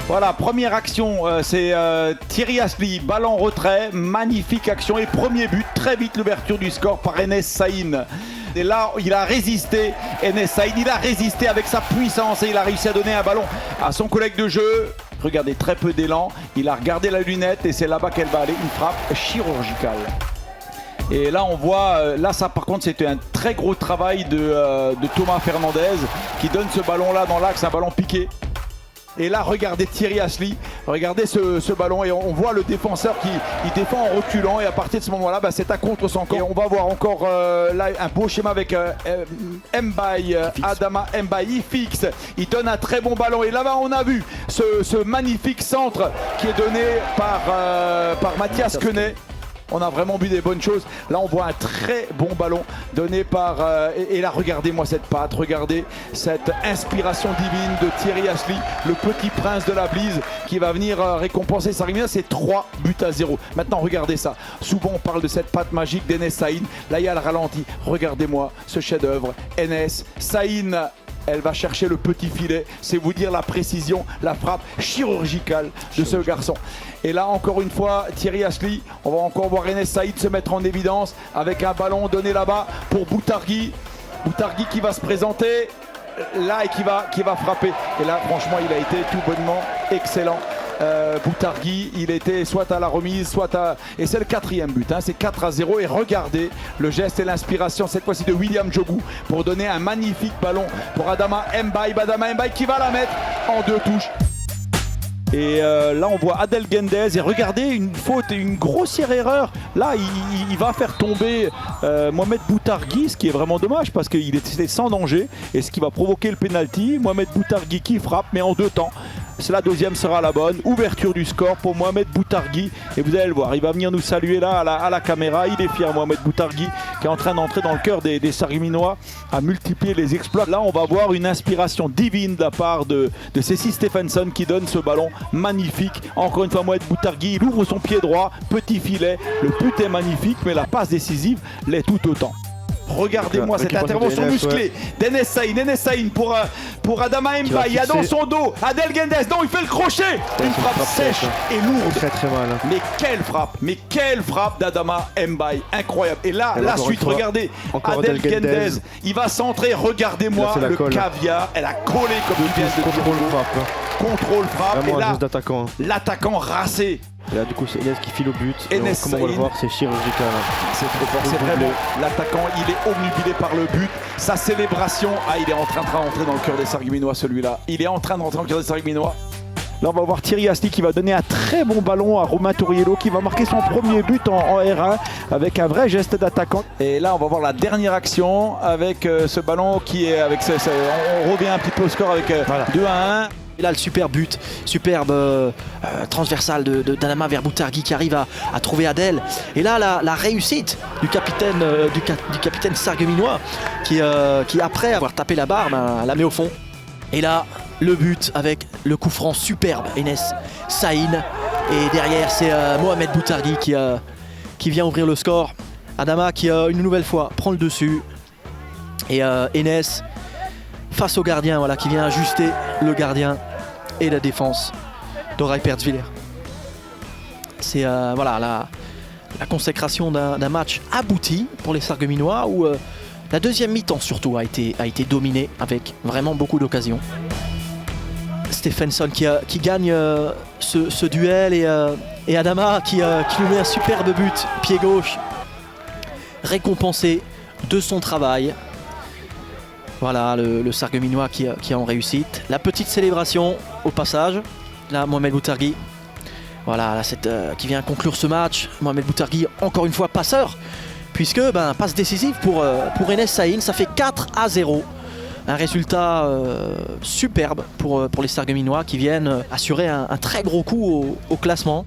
Voilà, première action, c'est Thierry Asli, ballon en retrait, magnifique action et premier but, très vite l'ouverture du score par Enes Saïn. Et là, il a résisté, Enes Saïn, il a résisté avec sa puissance et il a réussi à donner un ballon à son collègue de jeu. Regardez, très peu d'élan, il a regardé la lunette et c'est là-bas qu'elle va aller, une frappe chirurgicale. Et là on voit, là ça par contre c'était un très gros travail de Thomas Fernandez qui donne ce ballon là dans l'axe, un ballon piqué. Et là regardez Thierry Asli, regardez ce ballon et on voit le défenseur qui défend en reculant et à partir de ce moment là c'est un contre son camp. Et on va voir encore là un beau schéma avec Mbaye, Adama Mbaye, il fixe, il donne un très bon ballon et là-bas on a vu ce magnifique centre qui est donné par Mathias Quenet. On a vraiment vu des bonnes choses. Là, on voit un très bon ballon donné par... et là, regardez-moi cette patte. Regardez cette inspiration divine de Thierry Asli, le petit prince de la Blise qui va venir récompenser Sarreguemines. C'est 3-0. Maintenant, regardez ça. Souvent, on parle de cette patte magique d'Enes Saïn. Là, il y a le ralenti. Regardez-moi ce chef-d'œuvre. Enes Saïn. Elle va chercher le petit filet, c'est vous dire la précision, la frappe chirurgicale de ce garçon. Et là encore une fois, Thierry Asli, on va encore voir Enes Saïn se mettre en évidence avec un ballon donné là-bas pour Boutargui. Boutargui qui va se présenter là et qui va frapper. Et là franchement il a été tout bonnement excellent. Boutargui, il était soit à la remise, soit à... Et c'est le 4e but, hein, c'est 4-0. Et regardez le geste et l'inspiration, cette fois-ci de William Djogou, pour donner un magnifique ballon pour Adama Mbaye. Adama Mbaye qui va la mettre en 2 touches. Et là on voit Adel Gendez et regardez une faute et une grossière erreur. Là il va faire tomber Mohamed Boutargui, ce qui est vraiment dommage parce qu'il était sans danger et ce qui va provoquer le penalty. Mohamed Boutargui qui frappe mais en 2 temps. La deuxième sera la bonne. Ouverture du score pour Mohamed Boutargui. Et vous allez le voir, il va venir nous saluer là à la caméra. Il est fier, Mohamed Boutargui, qui est en train d'entrer dans le cœur des Sarregueminois, à multiplier les exploits. Là, on va voir une inspiration divine de la part de Cécile Stephenson qui donne ce ballon magnifique. Encore une fois, Mohamed Boutargui, il ouvre son pied droit, petit filet. Le but est magnifique, mais la passe décisive l'est tout autant. Regardez-moi cette intervention musclée d'Enes Saïn pour Adama Mbaye. Il y a dans son dos Adel Gendez. Non, il fait le crochet. Une frappe sèche et lourde. Très mal. Mais quelle frappe d'Adama Mbaye. Incroyable. Et là, la suite, regardez. Adel Gendez. Il va centrer. Regardez-moi le caviar. Elle a collé comme une pièce de contrôle frappe. Et là, l'attaquant racé. Et là du coup c'est Enes qui file au but. Comme on va le voir, c'est chirurgical. C'est trop fort, c'est vraiment l'attaquant, il est obnubilé par le but. Sa célébration, il est en train de rentrer dans le cœur des Sarregueminois celui-là. Il est en train de rentrer dans le cœur des Sarregueminois. Là on va voir Thierry Asli qui va donner un très bon ballon à Romain Touriello qui va marquer son premier but en R1 avec un vrai geste d'attaquant. Et là on va voir la dernière action avec ce ballon qui est avec on revient un petit peu au score avec 2-1. Et là le super but, superbe transversal d'Adama vers Boutargui qui arrive à trouver Adel. Et là la réussite du capitaine sarregueminois qui après avoir tapé la barre la met au fond. Et là le but avec le coup franc superbe, Enes Saïn. Et derrière c'est Mohamed Boutargui qui vient ouvrir le score. Adama qui une nouvelle fois prend le dessus. Et Enes face au gardien, voilà, qui vient ajuster le gardien et la défense d'Oray Pertzwiller. C'est voilà, la consécration d'un match abouti pour les Sarregueminois où la deuxième mi-temps surtout a été dominée avec vraiment beaucoup d'occasions. Stephenson qui gagne ce duel et Adama qui nous met un superbe but, pied gauche, récompensé de son travail. Voilà le Sarregueminois qui est en réussite. La petite célébration au passage. Là Mohamed Boutargui. Voilà, là, qui vient conclure ce match. Mohamed Boutargui encore une fois passeur. Puisque passe décisive pour Enes Saïn. Ça fait 4-0. Un résultat superbe pour les Sarregueminois qui viennent assurer un très gros coup au classement.